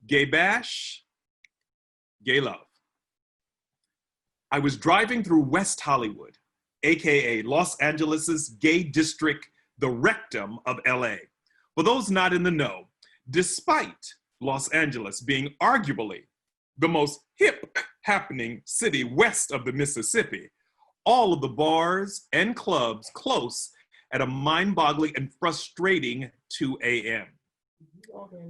Gay bash, gay love. I was driving through West Hollywood, AKA Los Angeles's gay district, the rectum of LA. For those not in the know, despite Los Angeles being arguably the most hip happening city west of the Mississippi, all of the bars and clubs close at a mind-boggling and frustrating 2 a.m.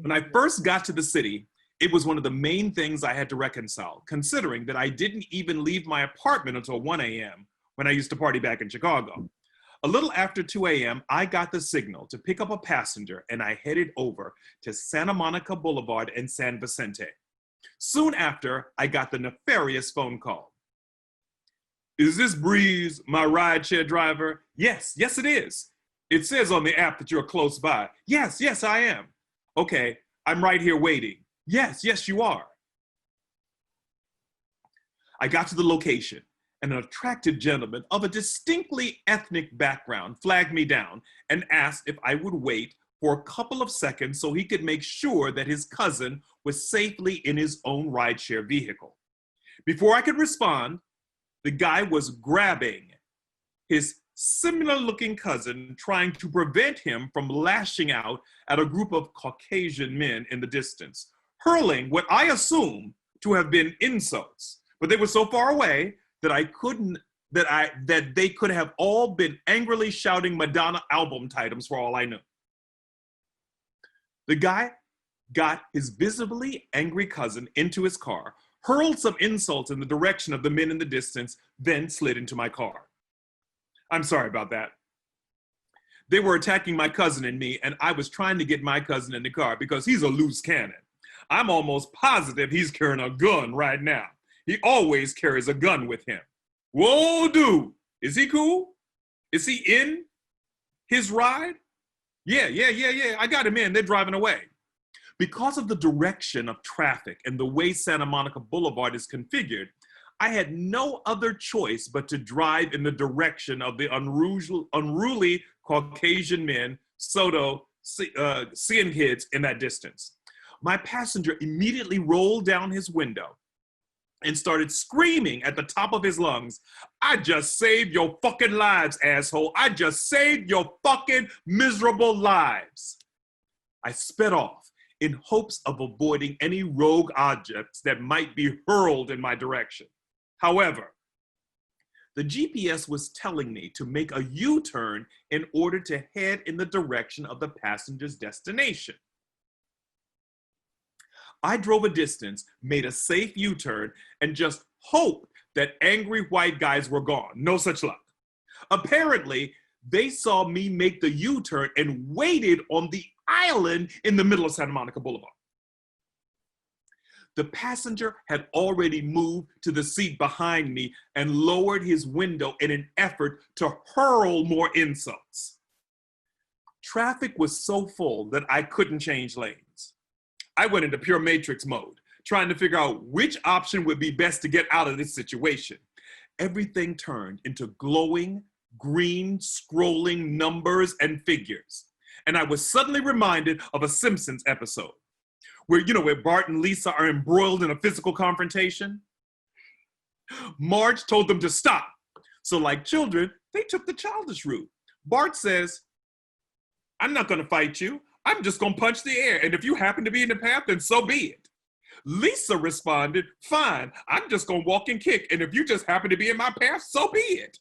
When I first got to the city, it was one of the main things I had to reconcile, considering that I didn't even leave my apartment until 1 a.m. when I used to party back in Chicago. A little after 2 a.m., I got the signal to pick up a passenger and I headed over to Santa Monica Boulevard and San Vicente. Soon after, I got the nefarious phone call. Is this Breeze, my rideshare driver? Yes, yes it is. It says on the app that you're close by. Yes, yes I am. Okay, I'm right here waiting. Yes, yes you are. I got to the location and an attractive gentleman of a distinctly ethnic background flagged me down and asked if I would wait for a couple of seconds so he could make sure that his cousin was safely in his own rideshare vehicle. Before I could respond, the guy was grabbing his similar-looking cousin, trying to prevent him from lashing out at a group of Caucasian men in the distance, hurling what I assume to have been insults, but they were so far away that they could have all been angrily shouting Madonna album titles for all I knew. The guy got his visibly angry cousin into his car, hurled some insults in the direction of the men in the distance, then slid into my car. I'm sorry about that. They were attacking my cousin and me, and I was trying to get my cousin in the car because he's a loose cannon. I'm almost positive he's carrying a gun right now. He always carries a gun with him. Whoa, dude, is he cool? Is he in his ride? Yeah, I got him in, they're driving away. Because of the direction of traffic and the way Santa Monica Boulevard is configured, I had no other choice but to drive in the direction of the unruly Caucasian men, Soto, seeing kids in that distance. My passenger immediately rolled down his window and started screaming at the top of his lungs, I just saved your fucking lives, asshole. I just saved your fucking miserable lives. I sped off in hopes of avoiding any rogue objects that might be hurled in my direction. However, the GPS was telling me to make a U-turn in order to head in the direction of the passenger's destination. I drove a distance, made a safe U-turn, and just hoped that angry white guys were gone. No such luck. Apparently, they saw me make the U-turn and waited on the island in the middle of Santa Monica Boulevard. The passenger had already moved to the seat behind me and lowered his window in an effort to hurl more insults. Traffic was so full that I couldn't change lanes. I went into pure matrix mode, trying to figure out which option would be best to get out of this situation. Everything turned into glowing, green, scrolling numbers and figures. And I was suddenly reminded of a Simpsons episode where Bart and Lisa are embroiled in a physical confrontation. Marge told them to stop. So like children, they took the childish route. Bart says, I'm not gonna fight you. I'm just gonna punch the air. And if you happen to be in the path, then so be it. Lisa responded, fine, I'm just gonna walk and kick. And if you just happen to be in my path, so be it.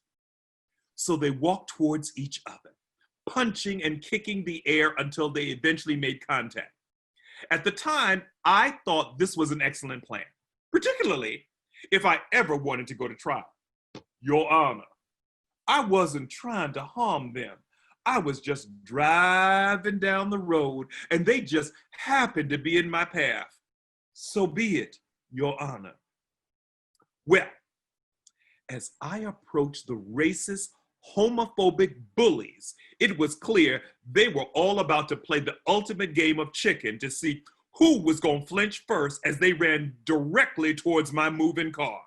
So they walked towards each other, punching and kicking the air until they eventually made contact. At the time, I thought this was an excellent plan, particularly if I ever wanted to go to trial. Your Honor, I wasn't trying to harm them. I was just driving down the road and they just happened to be in my path. So be it, Your Honor. Well, as I approached the racist, homophobic bullies, it was clear they were all about to play the ultimate game of chicken to see who was going to flinch first as they ran directly towards my moving car.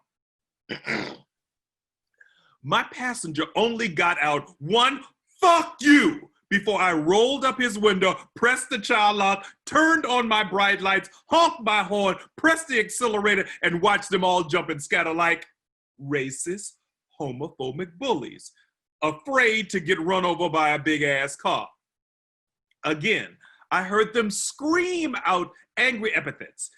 My passenger only got out one "fuck you" before I rolled up his window, pressed the child lock, turned on my bright lights, honked my horn, pressed the accelerator, and watched them all jump and scatter like racist, homophobic bullies, afraid to get run over by a big-ass car. Again, I heard them scream out angry epithets,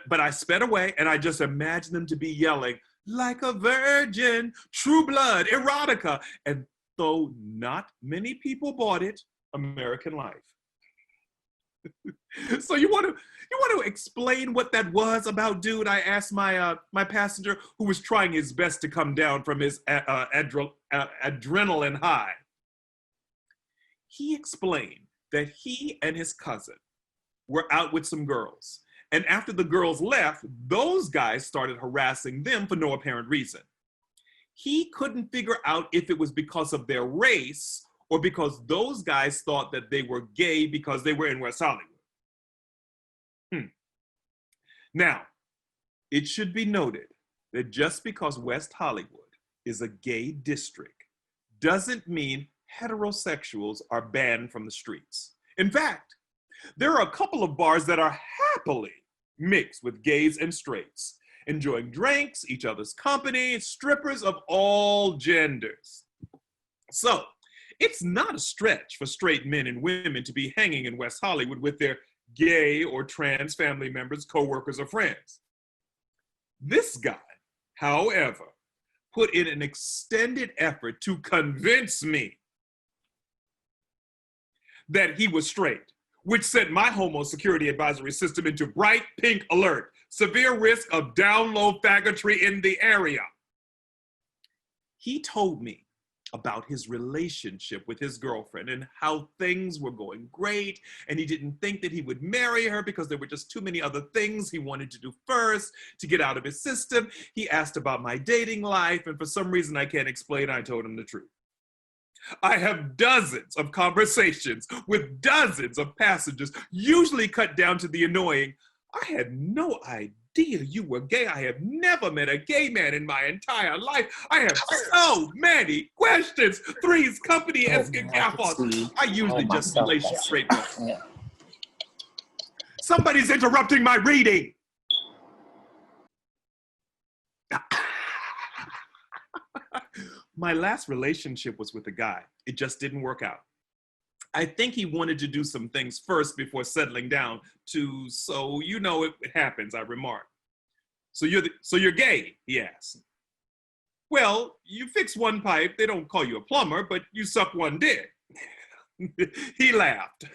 but I sped away and I just imagined them to be yelling, like a virgin, true blood, erotica, and though not many people bought it, American life. So you want to explain what that was about, dude? I asked my my passenger, who was trying his best to come down from his adrenaline high. He explained that he and his cousin were out with some girls, and after the girls left, those guys started harassing them for no apparent reason. He couldn't figure out if it was because of their race or because those guys thought that they were gay because they were in West Hollywood. Now, it should be noted that just because West Hollywood is a gay district doesn't mean heterosexuals are banned from the streets. In fact, there are a couple of bars that are happily mixed with gays and straights, enjoying drinks, each other's company, strippers of all genders. So, it's not a stretch for straight men and women to be hanging in West Hollywood with their gay or trans family members, co-workers, or friends. This guy, however, put in an extended effort to convince me that he was straight, which set my homo security advisory system into bright pink alert, severe risk of down low faggotry in the area. He told me about his relationship with his girlfriend and how things were going great, and he didn't think that he would marry her because there were just too many other things he wanted to do first to get out of his system. He asked about my dating life, and for some reason I can't explain, I told him the truth. I have dozens of conversations with dozens of passengers, usually cut down to the annoying, I had no idea you were gay. I have never met a gay man in my entire life. I have so many questions. Three's company, asking gaffos. I usually just lace you straight up. Yeah. Somebody's interrupting my reading. My last relationship was with a guy. It just didn't work out. I think he wanted to do some things first before settling down to, so you know it happens, I remarked. So you're gay, he asked. Well, you fix one pipe, they don't call you a plumber, but you suck one dick. He laughed,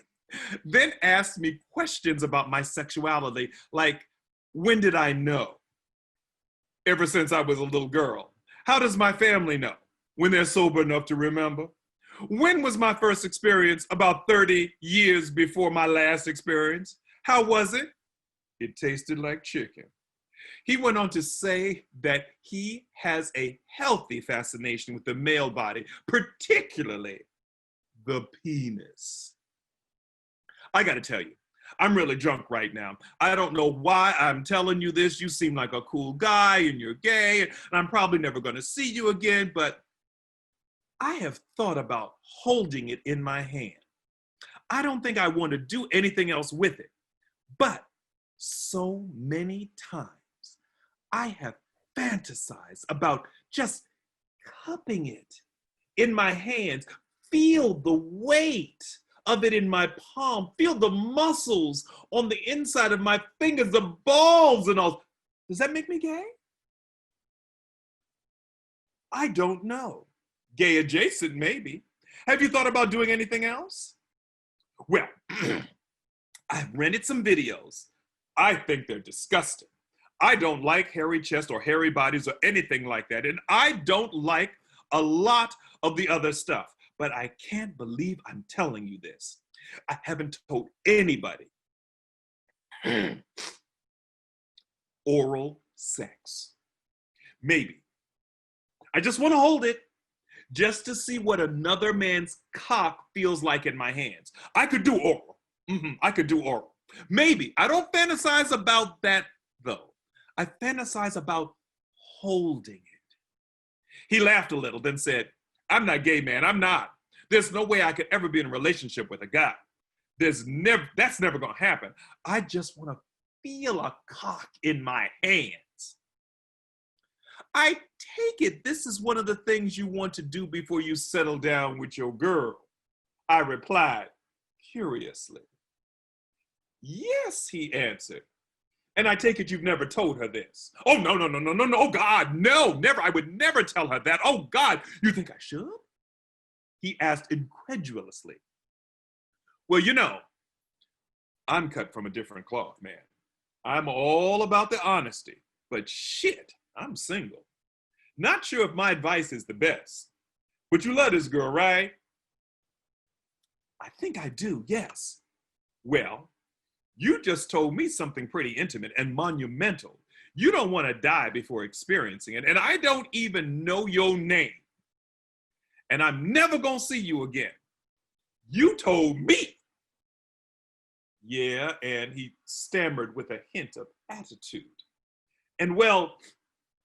then asked me questions about my sexuality, like, when did I know? Ever since I was a little girl. How does my family know? When they're sober enough to remember. When was my first experience? About 30 years before my last experience. How was it? It tasted like chicken. He went on to say that he has a healthy fascination with the male body, particularly the penis. I gotta tell you, I'm really drunk right now. I don't know why I'm telling you this. You seem like a cool guy and you're gay, and I'm probably never gonna see you again, but I have thought about holding it in my hand. I don't think I want to do anything else with it, but so many times I have fantasized about just cupping it in my hands, feel the weight of it in my palm, feel the muscles on the inside of my fingers, the balls and all. Does that make me gay? I don't know. Gay adjacent, maybe. Have you thought about doing anything else? Well, I've rented some videos. I think they're disgusting. I don't like hairy chest or hairy bodies or anything like that. And I don't like a lot of the other stuff. But I can't believe I'm telling you this. I haven't told anybody. Oral sex. Maybe. I just want to hold it just to see what another man's cock feels like in my hands. I could do oral. I could do oral. Maybe. I don't fantasize about that, though. I fantasize about holding it. He laughed a little, then said, I'm not gay, man. I'm not. There's no way I could ever be in a relationship with a guy. That's never gonna happen. I just wanna feel a cock in my hands. I take it this is one of the things you want to do before you settle down with your girl. I replied, curiously. Yes, he answered. And I take it you've never told her this. Oh, no, oh God, no, never, I would never tell her that. Oh God, you think I should? He asked incredulously. Well, you know, I'm cut from a different cloth, man. I'm all about the honesty, but shit, I'm single. Not sure if my advice is the best, but you love this girl, right? I think I do, yes. Well, you just told me something pretty intimate and monumental. You don't want to die before experiencing it, and I don't even know your name. And I'm never gonna see you again. You told me. Yeah, and he stammered with a hint of attitude. And well,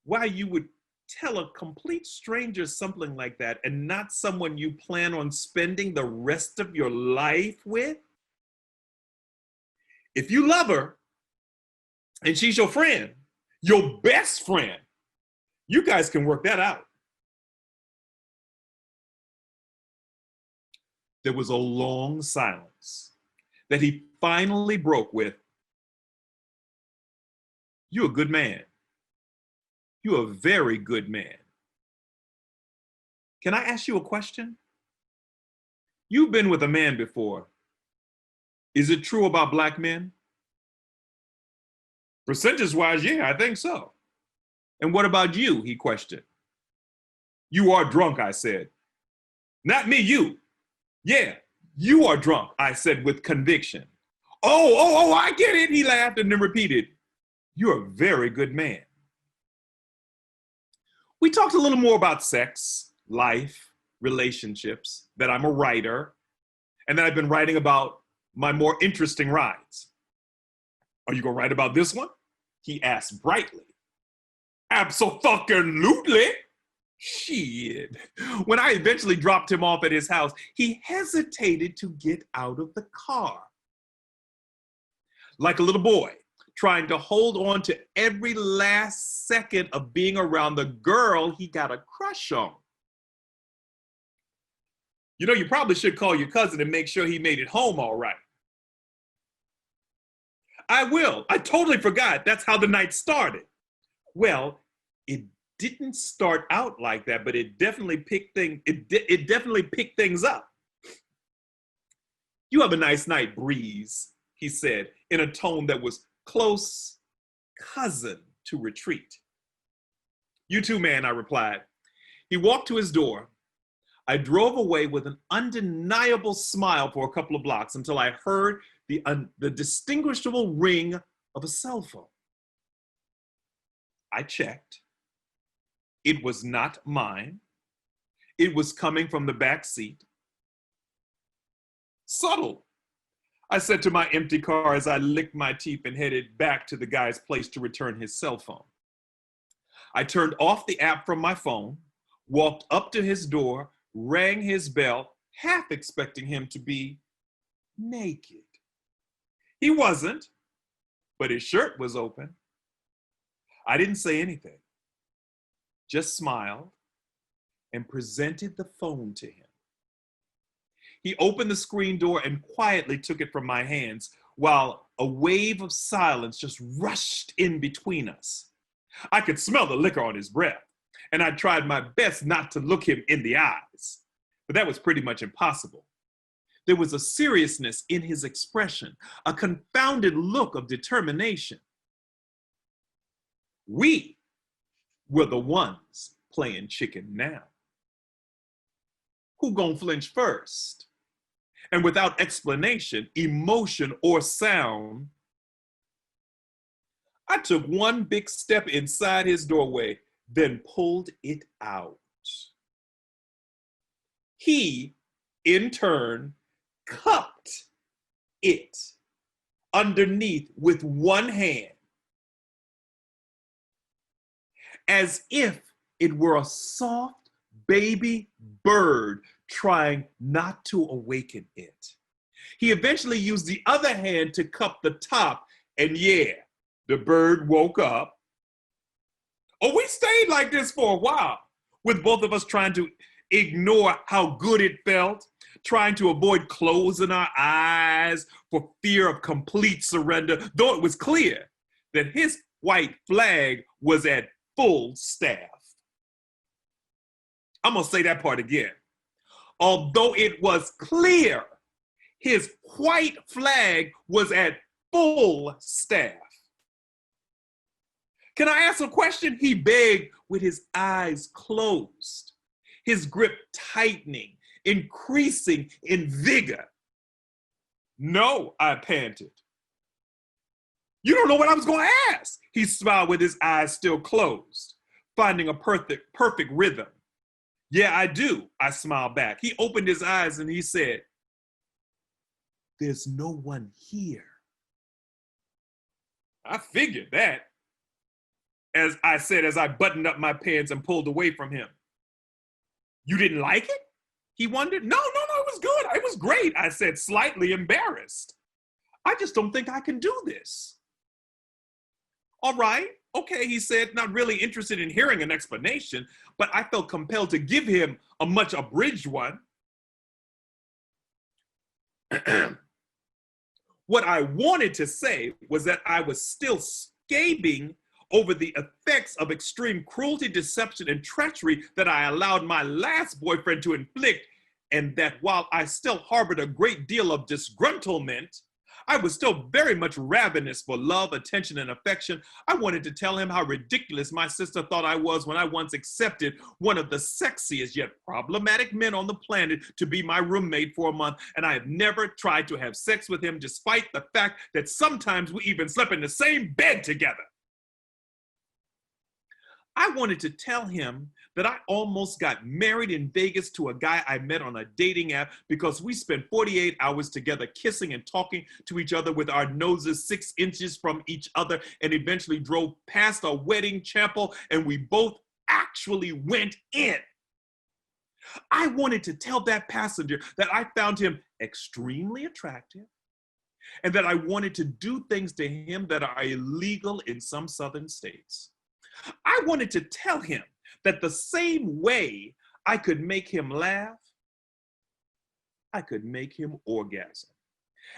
why you would tell a complete stranger something like that and not someone you plan on spending the rest of your life with? If you love her and she's your friend, your best friend, you guys can work that out. There was a long silence that he finally broke with, "You're a good man. You're a very good man. Can I ask you a question? You've been with a man before. Is it true about black men?" "Percentage-wise, yeah, I think so." "And what about you?" he questioned. "You are drunk," I said. "Not me, you." "Yeah, you are drunk," I said with conviction. Oh, I get it," he laughed and then repeated, "You're a very good man." We talked a little more about sex, life, relationships, that I'm a writer, and that I've been writing about my more interesting rides. "Are you gonna write about this one?" he asked brightly. "Abso-fucking-lutely." Shit. When I eventually dropped him off at his house, he hesitated to get out of the car. Like a little boy, trying to hold on to every last second of being around the girl he got a crush on. "You know, you probably should call your cousin and make sure he made it home all right." "I will. I totally forgot. That's how the night started." Well, it didn't start out like that, but it definitely picked things up. "You have a nice night, Breeze," he said in a tone that was close cousin to retreat. "You too, man," I replied. He walked to his door. I drove away with an undeniable smile for a couple of blocks until I heard the distinguishable ring of a cell phone. I checked. It was not mine. It was coming from the back seat. "Subtle," I said to my empty car as I licked my teeth and headed back to the guy's place to return his cell phone. I turned off the app from my phone, walked up to his door, rang his bell, half expecting him to be naked. He wasn't, but his shirt was open. I didn't say anything, just smiled and presented the phone to him. He opened the screen door and quietly took it from my hands while a wave of silence just rushed in between us. I could smell the liquor on his breath, and I tried my best not to look him in the eyes, but that was pretty much impossible. There was a seriousness in his expression, a confounded look of determination. We were the ones playing chicken now. Who gonna flinch first? And without explanation, emotion, or sound, I took one big step inside his doorway, then pulled it out. He, in turn, cupped it underneath with one hand, as if it were a soft baby bird trying not to awaken it. He eventually used the other hand to cup the top, and yeah, the bird woke up. Oh, we stayed like this for a while, with both of us trying to ignore how good it felt, trying to avoid closing our eyes for fear of complete surrender, though it was clear that his white flag was at full staff. I'm gonna say that part again. Although it was clear his white flag was at full staff. Can I ask a question? He begged with his eyes closed, his grip tightening, increasing in vigor. No, I panted. You don't know what I was going to ask. He smiled with his eyes still closed, finding a perfect rhythm. Yeah, I do, I smiled back. He opened his eyes and he said, there's no one here. I figured that, as I said, as I buttoned up my pants and pulled away from him. You didn't like it? He wondered. No, it was good. It was great, I said, slightly embarrassed. I just don't think I can do this. All right, okay, he said, not really interested in hearing an explanation, but I felt compelled to give him a much abridged one. What I wanted to say was that I was still scathing over the effects of extreme cruelty, deception, and treachery that I allowed my last boyfriend to inflict, and that while I still harbored a great deal of disgruntlement, I was still very much ravenous for love, attention, and affection. I wanted to tell him how ridiculous my sister thought I was when I once accepted one of the sexiest yet problematic men on the planet to be my roommate for a month, and I have never tried to have sex with him despite the fact that sometimes we even slept in the same bed together. I wanted to tell him that I almost got married in Vegas to a guy I met on a dating app because we spent 48 hours together kissing and talking to each other with our noses 6 inches from each other, and eventually drove past a wedding chapel and we both actually went in. I wanted to tell that passenger that I found him extremely attractive and that I wanted to do things to him that are illegal in some southern states. I wanted to tell him that the same way I could make him laugh, I could make him orgasm.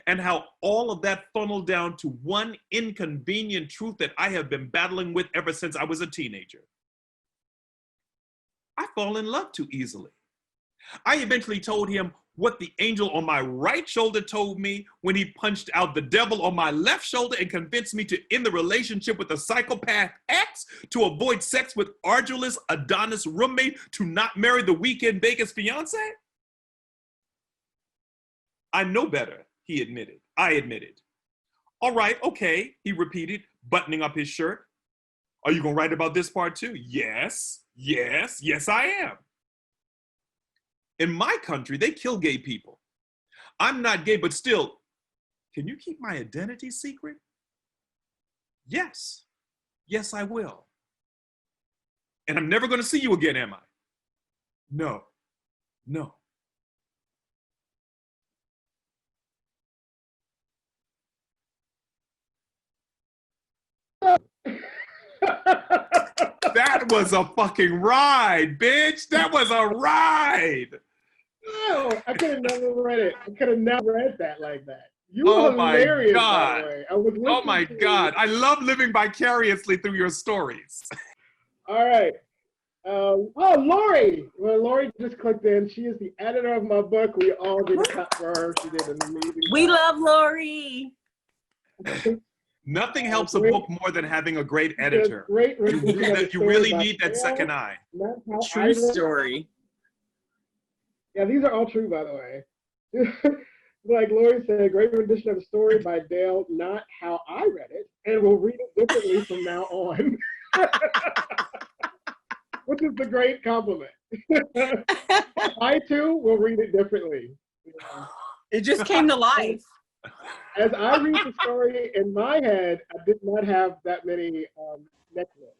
And how all of that funneled down to one inconvenient truth that I have been battling with ever since I was a teenager. I fall in love too easily. I eventually told him what the angel on my right shoulder told me when he punched out the devil on my left shoulder and convinced me to end the relationship with a psychopath ex, to avoid sex with arduous Adonis roommate, to not marry the weekend Vegas fiance. I know better, he admitted. I admitted. All right, okay, he repeated, buttoning up his shirt. Are you gonna write about this part too? Yes, I am. In my country, they kill gay people. I'm not gay, but still, can you keep my identity secret? Yes, I will. And I'm never gonna see you again, am I? No. That was a fucking ride, bitch. That was a ride. No, I could have never read it. I could have never read that like that. You were hilarious, by the way. Oh my God. I love living vicariously through your stories. All right. Lori. Well, Lori just clicked in. She is the editor of my book. We all did a cut for her. She did an amazing job. We love Lori. Nothing helps a book more than having a great editor. You really need that second eye. True story. Yeah, these are all true, by the way. Like Lori said, great rendition of the story by Dale, not how I read it, and we'll read it differently from now on. Which is the great compliment. I too will read it differently. It just came to life. As I read the story in my head, I did not have that many neck rolls.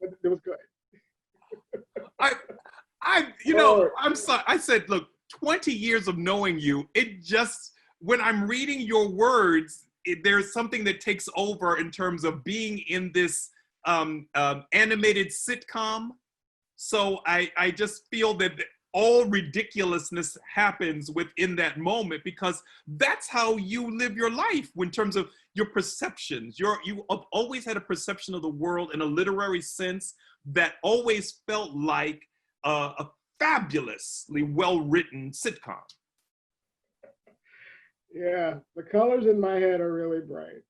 But it was good. I'm sorry. I said, look, 20 years of knowing you, it just, when I'm reading your words, there's something that takes over in terms of being in this animated sitcom. So I just feel that all ridiculousness happens within that moment, because that's how you live your life in terms of your perceptions. You have always had a perception of the world in a literary sense that always felt like a fabulously well-written sitcom. Yeah, the colors in my head are really bright.